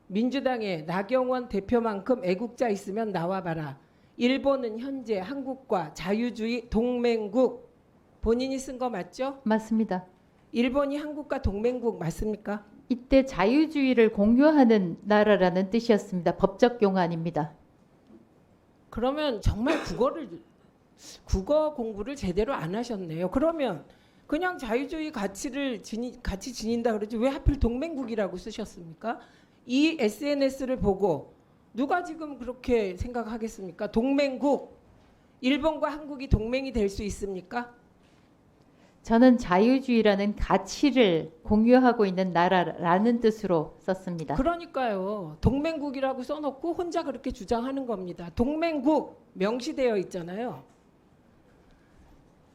민주당의 나경원 대표만큼 애국자 있으면 나와봐라. 일본은 현재 한국과 자유주의 동맹국. 본인이 쓴 거 맞죠? 맞습니다. 일본이 한국과 동맹국 맞습니까? 이때 자유주의를 공유하는 나라라는 뜻이었습니다. 법적 용어 아닙니다. 그러면 정말 국어 공부를 제대로 안 하셨네요. 그러면 그냥 자유주의 같이 지닌다 그러지 왜 하필 동맹국이라고 쓰셨습니까? 이 SNS를 보고 누가 지금 그렇게 생각하겠습니까? 동맹국, 일본과 한국이 동맹이 될 수 있습니까? 저는 자유주의라는 가치를 공유하고 있는 나라라는 뜻으로 썼습니다. 그러니까요. 동맹국이라고 써놓고 혼자 그렇게 주장하는 겁니다. 동맹국 명시되어 있잖아요.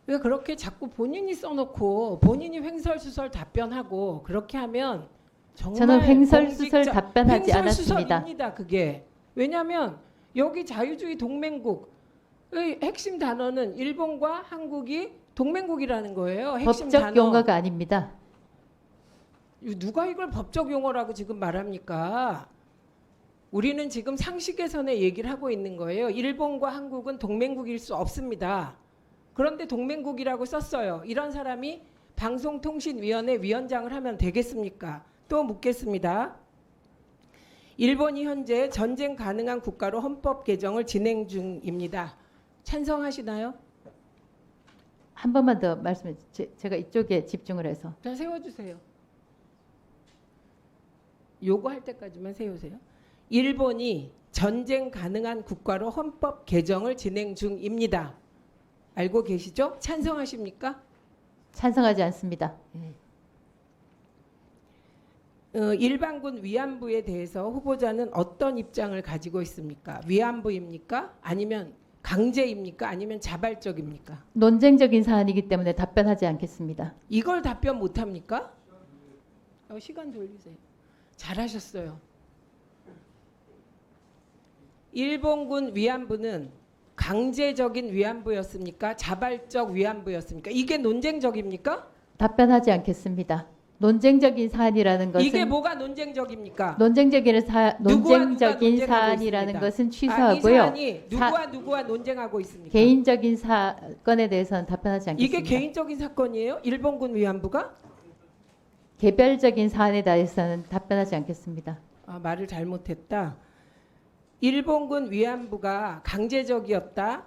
왜 그렇게 자꾸 본인이 써놓고 본인이 횡설수설 답변하고 그렇게 하면 정말 저는 횡설수설 답변하지 않았습니다. 횡설수설입니다. 그게. 왜냐하면 여기 자유주의 동맹국의 핵심 단어는 일본과 한국이 동맹국이라는 거예요. 핵심 법적 단어. 용어가 아닙니다. 누가 이걸 법적 용어라고 지금 말합니까? 우리는 지금 상식에선의 얘기를 하고 있는 거예요. 일본과 한국은 동맹국일 수 없습니다. 그런데 동맹국이라고 썼어요. 이런 사람이 방송통신위원회 위원장을 하면 되겠습니까? 또 묻겠습니다. 일본이 현재 전쟁 가능한 국가로 헌법 개정을 진행 중입니다. 찬성하시나요? 한 번만 더 말씀해 주세요. 제가 이쪽에 집중을 해서. 자, 세워주세요. 요구할 때까지만 세우세요. 일본이 전쟁 가능한 국가로 헌법 개정을 진행 중입니다. 알고 계시죠? 찬성하십니까? 찬성하지 않습니다. 일반군 위안부에 대해서 후보자는 어떤 입장을 가지고 있습니까? 위안부입니까? 아니면 강제입니까? 아니면 자발적입니까? 논쟁적인 사안이기 때문에 답변하지 않겠습니다. 이걸 답변 못합니까? 시간 돌리세요. 잘하셨어요. 일본군 위안부는 강제적인 위안부였습니까? 자발적 위안부였습니까? 이게 논쟁적입니까? 답변하지 않겠습니다. 논쟁적인 사안이라는 것은 이게 뭐가 논쟁적입니까? 논쟁적인 논쟁하고 사안이라는 있습니다. 것은 이 취소하고요. 사안이 누구와 논쟁하고 있습니까? 개인적인 사건에 대해서는 답변하지 않겠습니다. 이게 개인적인 사건이에요? 일본군 위안부가? 개별적인 사안에 대해서는 답변하지 않겠습니다. 말을 잘못했다. 일본군 위안부가 강제적이었다,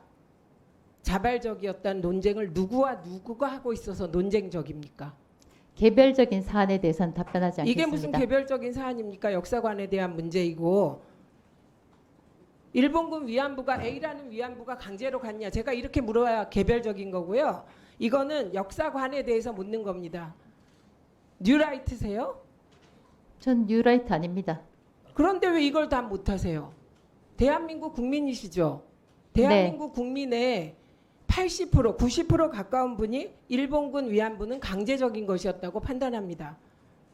자발적이었다는 논쟁을 누구가 하고 있어서 논쟁적입니까? 개별적인 사안에 대해서는 답변하지 않겠습니다. 이게 무슨 개별적인 사안입니까? 역사관에 대한 문제이고. 일본군 위안부가 A라는 위안부가 강제로 갔냐? 제가 이렇게 물어야 개별적인 거고요. 이거는 역사관에 대해서 묻는 겁니다. 뉴라이트세요? 전 뉴라이트 아닙니다. 그런데 왜 이걸 다 못하세요? 대한민국 국민이시죠? 대한민국 국민의 80%, 90% 가까운 분이 일본군 위안부는 강제적인 것이었다고 판단합니다.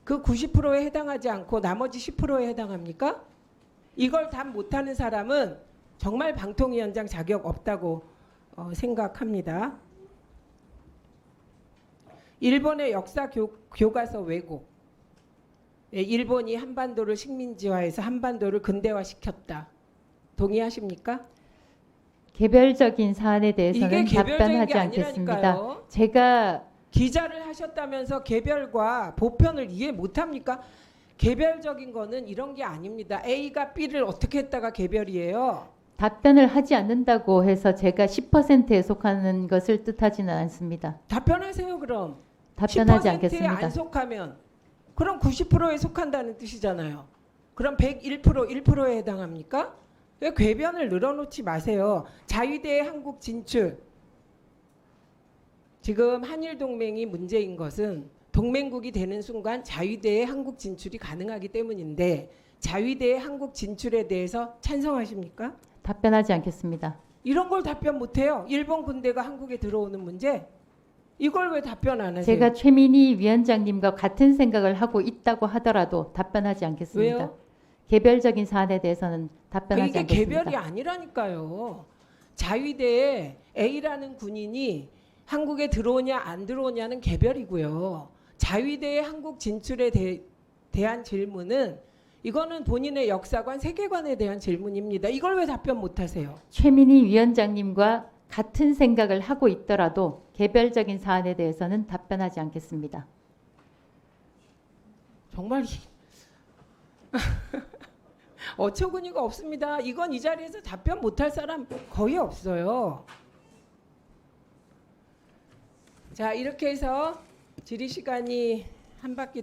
그 90%에 해당하지 않고 나머지 10%에 해당합니까? 이걸 다 못하는 사람은 정말 방통위원장 자격 없다고 생각합니다. 일본의 역사 교과서 왜곡. 일본이 한반도를 식민지화해서 한반도를 근대화시켰다. 동의하십니까? 개별적인 사안에 대해서는 이게 개별적인 답변하지 게 않겠습니다. 아니라니까요. 제가 기자를 하셨다면서 개별과 보편을 이해 못합니까? 개별적인 거는 이런 게 아닙니다. A가 B를 어떻게 했다가 개별이에요. 답변을 하지 않는다고 해서 제가 10%에 속하는 것을 뜻하지는 않습니다. 답변하세요 그럼. 답변하지 10%에 않겠습니다. 안 속하면 그럼 90%에 속한다는 뜻이잖아요. 그럼 101% 1%에 해당합니까? 왜 궤변을 늘어놓지 마세요. 자위대의 한국 진출. 지금 한일동맹이 문제인 것은 동맹국이 되는 순간 자위대의 한국 진출이 가능하기 때문인데 자위대의 한국 진출에 대해서 찬성하십니까? 답변하지 않겠습니다. 이런 걸 답변 못해요. 일본 군대가 한국에 들어오는 문제. 이걸 왜 답변 안 하세요? 제가 최민희 위원장님과 같은 생각을 하고 있다고 하더라도 답변하지 않겠습니다. 왜요? 개별적인 사안에 대해서는 답변하지 이게 않겠습니다. 개별이 아니라니까요. 자위대에 A라는 군인이 한국에 들어오냐 안 들어오냐는 개별이고요. 자위대의 한국 진출에 대한 질문은 이거는 본인의 역사관, 세계관에 대한 질문입니다. 이걸 왜 답변 못하세요? 최민희 위원장님과 같은 생각을 하고 있더라도 개별적인 사안에 대해서는 답변하지 않겠습니다. 정말 어처구니가 없습니다. 이건 이 자리에서 답변 못할 사람 거의 없어요. 자, 이렇게 해서 질의 시간이 한 바퀴